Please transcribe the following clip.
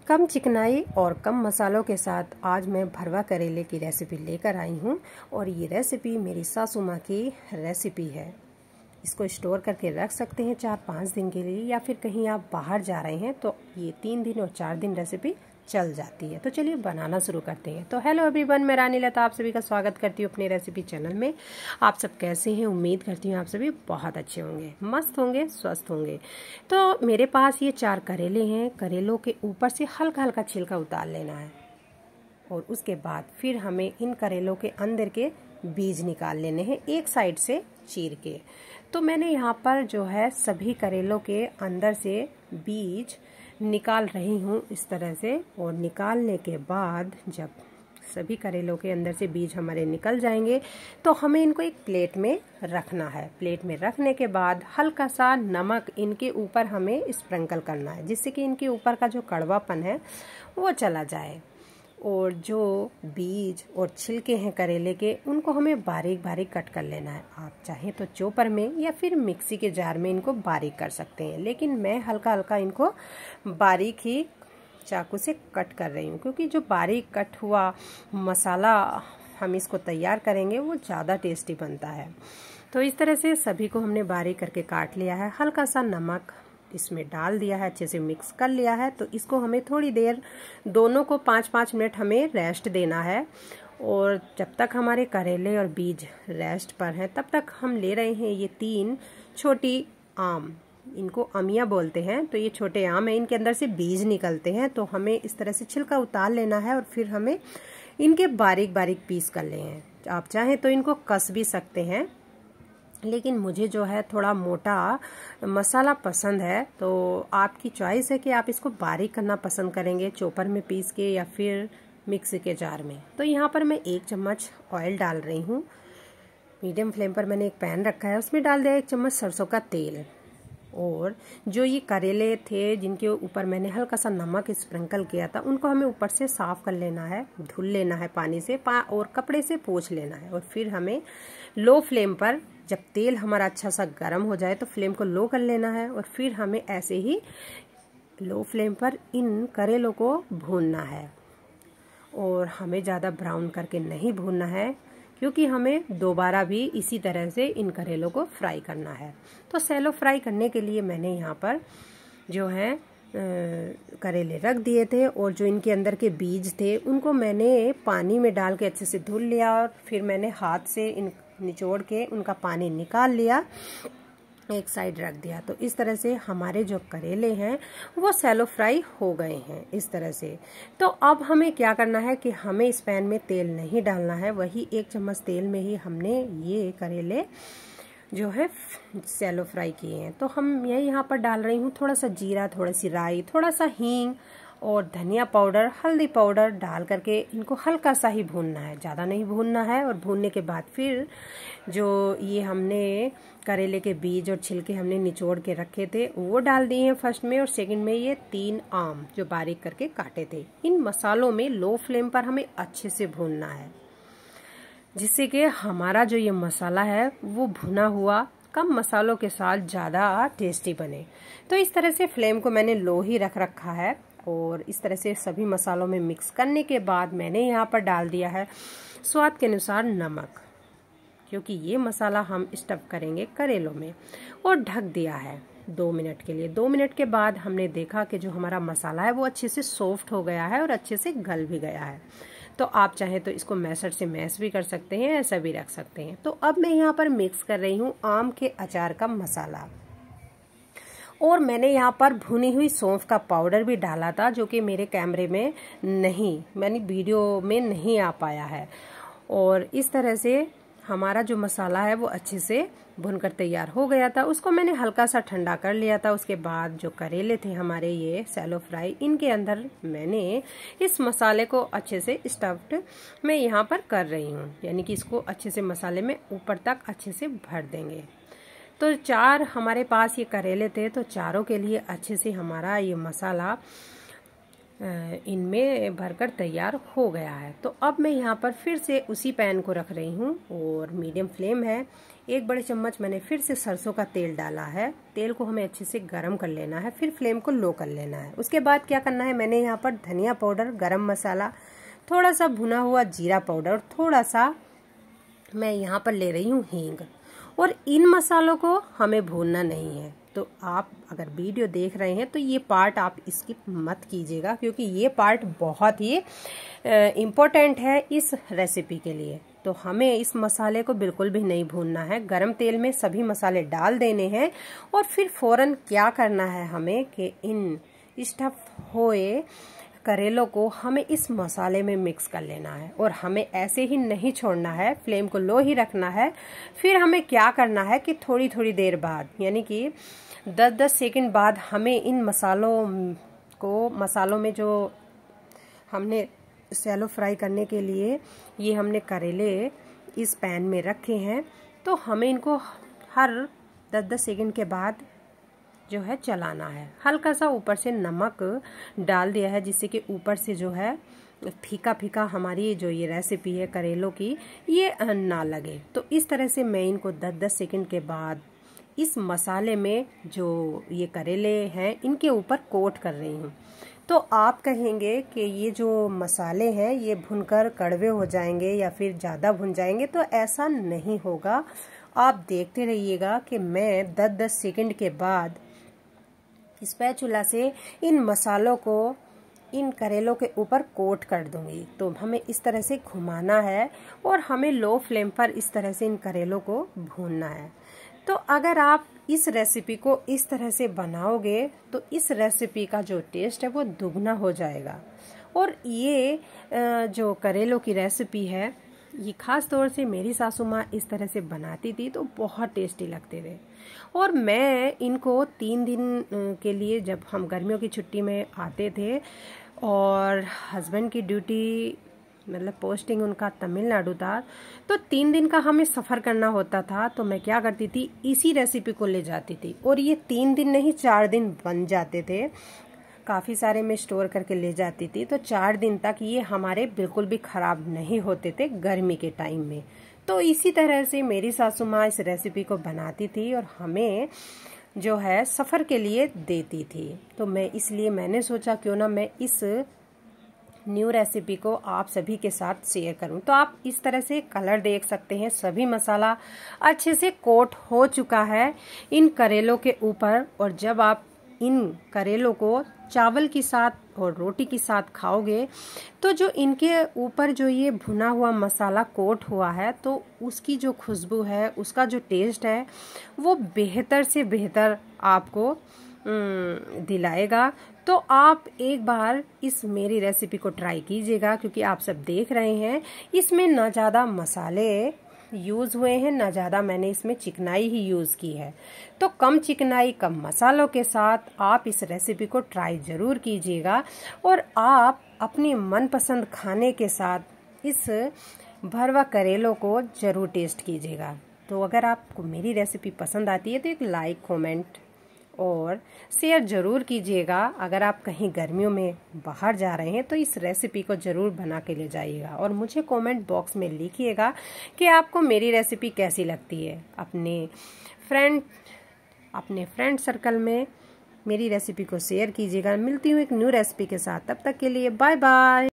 कम चिकनाई और कम मसालों के साथ आज मैं भरवा करेले की रेसिपी लेकर आई हूँ। और ये रेसिपी मेरी सासू माँ की रेसिपी है। इसको स्टोर करके रख सकते हैं 4-5 दिन के लिए, या फिर कहीं आप बाहर जा रहे हैं तो ये 3 दिन और 4 दिन रेसिपी चल जाती है। तो चलिए बनाना शुरू करते हैं। तो हेलो एवरीवन, मैं रानी लता आप सभी का स्वागत करती हूँ अपने रेसिपी चैनल में। आप सब कैसे हैं? उम्मीद करती हूँ आप सभी बहुत अच्छे होंगे, मस्त होंगे, स्वस्थ होंगे। तो मेरे पास ये 4 करेले हैं। करेलों के ऊपर से हल्का हल्का छिलका उतार लेना है और उसके बाद फिर हमें इन करेलों के अंदर के बीज निकाल लेने हैं एक साइड से चीर के। तो मैंने यहाँ पर जो है सभी करेलों के अंदर से बीज निकाल रही हूँ इस तरह से। और निकालने के बाद जब सभी करेलों के अंदर से बीज हमारे निकल जाएंगे तो हमें इनको एक प्लेट में रखना है। प्लेट में रखने के बाद हल्का सा नमक इनके ऊपर हमें स्प्रिंकल करना है, जिससे कि इनके ऊपर का जो कड़वापन है वो चला जाए। और जो बीज और छिलके हैं करेले के, उनको हमें बारीक बारीक कट कर लेना है। आप चाहें तो चॉपर में या फिर मिक्सी के जार में इनको बारीक कर सकते हैं, लेकिन मैं हल्का हल्का इनको बारीक ही चाकू से कट कर रही हूँ, क्योंकि जो बारीक कट हुआ मसाला हम इसको तैयार करेंगे वो ज़्यादा टेस्टी बनता है। तो इस तरह से सभी को हमने बारीक करके काट लिया है। हल्का सा नमक इसमें डाल दिया है, अच्छे से मिक्स कर लिया है। तो इसको हमें थोड़ी देर, दोनों को 5-5 मिनट हमें रेस्ट देना है। और जब तक हमारे करेले और बीज रेस्ट पर हैं तब तक हम ले रहे हैं ये 3 छोटी आम। इनको अमिया बोलते हैं। तो ये छोटे आम है, इनके अंदर से बीज निकलते हैं। तो हमें इस तरह से छिलका उतार लेना है और फिर हमें इनके बारीक बारीक पीस कर लें हैं। आप चाहें तो इनको कस भी सकते हैं, लेकिन मुझे जो है थोड़ा मोटा मसाला पसंद है। तो आपकी चॉइस है कि आप इसको बारीक करना पसंद करेंगे चॉपर में पीस के या फिर मिक्सी के जार में। तो यहाँ पर मैं 1 चम्मच ऑयल डाल रही हूँ। मीडियम फ्लेम पर मैंने एक पैन रखा है, उसमें डाल दिया 1 चम्मच सरसों का तेल। और जो ये करेले थे जिनके ऊपर मैंने हल्का सा नमक स्प्रिंकल किया था, उनको हमें ऊपर से साफ कर लेना है, धुल लेना है पानी से, और कपड़े से पोंछ लेना है। और फिर हमें लो फ्लेम पर, जब तेल हमारा अच्छा सा गर्म हो जाए तो फ्लेम को लो कर लेना है। और फिर हमें ऐसे ही लो फ्लेम पर इन करेलों को भूनना है। और हमें ज़्यादा ब्राउन करके नहीं भूनना है, क्योंकि हमें दोबारा भी इसी तरह से इन करेलों को फ्राई करना है। तो सैलो फ्राई करने के लिए मैंने यहाँ पर जो है करेले रख दिए थे। और जो इनके अंदर के बीज थे उनको मैंने पानी में डाल के अच्छे से धुल लिया। और फिर मैंने हाथ से इन निचोड़ के उनका पानी निकाल लिया, एक साइड रख दिया। तो इस तरह से हमारे जो करेले हैं वो सैलो फ्राई हो गए हैं इस तरह से। तो अब हमें क्या करना है कि हमें इस पैन में तेल नहीं डालना है, वही 1 चम्मच तेल में ही हमने ये करेले जो है सैलो फ्राई किए हैं। तो हम यहाँ पर डाल रही हूँ थोड़ा सा जीरा, थोड़ी सी राई, थोड़ा सा हींग और धनिया पाउडर, हल्दी पाउडर डाल करके इनको हल्का सा ही भूनना है, ज़्यादा नहीं भूनना है। और भूनने के बाद फिर जो ये हमने करेले के बीज और छिलके हमने निचोड़ के रखे थे वो डाल दिए हैं फर्स्ट में। और सेकंड में ये 3 आम जो बारीक करके काटे थे। इन मसालों में लो फ्लेम पर हमें अच्छे से भूनना है, जिससे कि हमारा जो ये मसाला है वो भुना हुआ कम मसालों के साथ ज़्यादा टेस्टी बने। तो इस तरह से फ्लेम को मैंने लो ही रख रखा है। और इस तरह से सभी मसालों में मिक्स करने के बाद मैंने यहाँ पर डाल दिया है स्वाद के अनुसार नमक, क्योंकि ये मसाला हम स्टफ करेंगे करेलों में। और ढक दिया है 2 मिनट के लिए। 2 मिनट के बाद हमने देखा कि जो हमारा मसाला है वो अच्छे से सॉफ्ट हो गया है और अच्छे से गल भी गया है। तो आप चाहें तो इसको मैशर से मैश भी कर सकते हैं, ऐसा भी रख सकते हैं। तो अब मैं यहाँ पर मिक्स कर रही हूँ आम के अचार का मसाला। और मैंने यहाँ पर भुनी हुई सौंफ का पाउडर भी डाला था, जो कि मेरे कैमरे में नहीं, मैंने वीडियो में नहीं आ पाया है। और इस तरह से हमारा जो मसाला है वो अच्छे से भुनकर तैयार हो गया था। उसको मैंने हल्का सा ठंडा कर लिया था। उसके बाद जो करेले थे हमारे ये सैलो फ्राई, इनके अंदर मैंने इस मसाले को अच्छे से स्टफ्ड मैं यहाँ पर कर रही हूँ, यानी कि इसको अच्छे से मसाले में ऊपर तक अच्छे से भर देंगे। तो 4 हमारे पास ये करेले थे, तो चारों के लिए अच्छे से हमारा ये मसाला इनमें भरकर तैयार हो गया है। तो अब मैं यहाँ पर फिर से उसी पैन को रख रही हूँ और मीडियम फ्लेम है। 1 बड़े चम्मच मैंने फिर से सरसों का तेल डाला है। तेल को हमें अच्छे से गरम कर लेना है, फिर फ्लेम को लो कर लेना है। उसके बाद क्या करना है, मैंने यहाँ पर धनिया पाउडर, गरम मसाला, थोड़ा सा भुना हुआ जीरा पाउडर, थोड़ा सा मैं यहाँ पर ले रही हूँ हींग। और इन मसालों को हमें भूनना नहीं है। तो आप अगर वीडियो देख रहे हैं तो ये पार्ट आप स्किप मत कीजिएगा, क्योंकि ये पार्ट बहुत ही इम्पोर्टेंट है इस रेसिपी के लिए। तो हमें इस मसाले को बिल्कुल भी नहीं भूनना है। गरम तेल में सभी मसाले डाल देने हैं और फिर फौरन क्या करना है हमें कि इन स्टफ हुए करेलों को हमें इस मसाले में मिक्स कर लेना है। और हमें ऐसे ही नहीं छोड़ना है, फ्लेम को लो ही रखना है। फिर हमें क्या करना है कि थोड़ी थोड़ी देर बाद, यानी कि 10-10 सेकंड बाद हमें इन मसालों में जो हमने शैलो फ्राई करने के लिए ये हमने करेले इस पैन में रखे हैं, तो हमें इनको हर 10-10 सेकंड के बाद जो है चलाना है। हल्का सा ऊपर से नमक डाल दिया है, जिससे कि ऊपर से जो है फीका फीका हमारी जो ये रेसिपी है करेलों की ये ना लगे। तो इस तरह से मैं इनको 10-10 सेकंड के बाद इस मसाले में जो ये करेले हैं इनके ऊपर कोट कर रही हूँ। तो आप कहेंगे कि ये जो मसाले हैं ये भुनकर कड़वे हो जाएंगे या फिर ज़्यादा भुन जाएंगे, तो ऐसा नहीं होगा। आप देखते रहिएगा कि मैं 10-10 सेकंड के बाद स्पैचुला से इन मसालों को इन करेलों के ऊपर कोट कर दूंगी। तो हमें इस तरह से घुमाना है और हमें लो फ्लेम पर इस तरह से इन करेलों को भूनना है। तो अगर आप इस रेसिपी को इस तरह से बनाओगे तो इस रेसिपी का जो टेस्ट है वो दुगना हो जाएगा। और ये जो करेलों की रेसिपी है ये खास तौर से मेरी सासू माँ इस तरह से बनाती थी तो बहुत टेस्टी लगते थे। और मैं इनको 3 दिन के लिए, जब हम गर्मियों की छुट्टी में आते थे और हस्बैंड की ड्यूटी मतलब पोस्टिंग उनका तमिलनाडु था, तो 3 दिन का हमें सफ़र करना होता था। तो मैं क्या करती थी, इसी रेसिपी को ले जाती थी और ये 3 दिन नहीं 4 दिन बन जाते थे। काफ़ी सारे मैं स्टोर करके ले जाती थी, तो 4 दिन तक ये हमारे बिल्कुल भी ख़राब नहीं होते थे गर्मी के टाइम में। तो इसी तरह से मेरी सासू माँ इस रेसिपी को बनाती थी और हमें जो है सफ़र के लिए देती थी। तो मैंने सोचा क्यों ना मैं इस न्यू रेसिपी को आप सभी के साथ शेयर करूं। तो आप इस तरह से कलर देख सकते हैं, सभी मसाला अच्छे से कोट हो चुका है इन करेलों के ऊपर। और जब आप इन करेलों को चावल के साथ और रोटी के साथ खाओगे तो जो इनके ऊपर जो ये भुना हुआ मसाला कोट हुआ है तो उसकी जो खुशबू है, उसका जो टेस्ट है वो बेहतर से बेहतर आपको दिलाएगा। तो आप एक बार इस मेरी रेसिपी को ट्राई कीजिएगा, क्योंकि आप सब देख रहे हैं इसमें ना ज़्यादा मसाले यूज़ हुए हैं, ना ज़्यादा मैंने इसमें चिकनाई ही यूज़ की है। तो कम चिकनाई कम मसालों के साथ आप इस रेसिपी को ट्राई ज़रूर कीजिएगा और आप अपनी मनपसंद खाने के साथ इस भरवा करेलों को ज़रूर टेस्ट कीजिएगा। तो अगर आपको मेरी रेसिपी पसंद आती है तो एक लाइक, कमेंट और शेयर ज़रूर कीजिएगा। अगर आप कहीं गर्मियों में बाहर जा रहे हैं तो इस रेसिपी को ज़रूर बना के ले जाइएगा और मुझे कमेंट बॉक्स में लिखिएगा कि आपको मेरी रेसिपी कैसी लगती है। अपने फ्रेंड सर्कल में मेरी रेसिपी को शेयर कीजिएगा। मिलती हूँ एक न्यू रेसिपी के साथ, तब तक के लिए बाय बाय।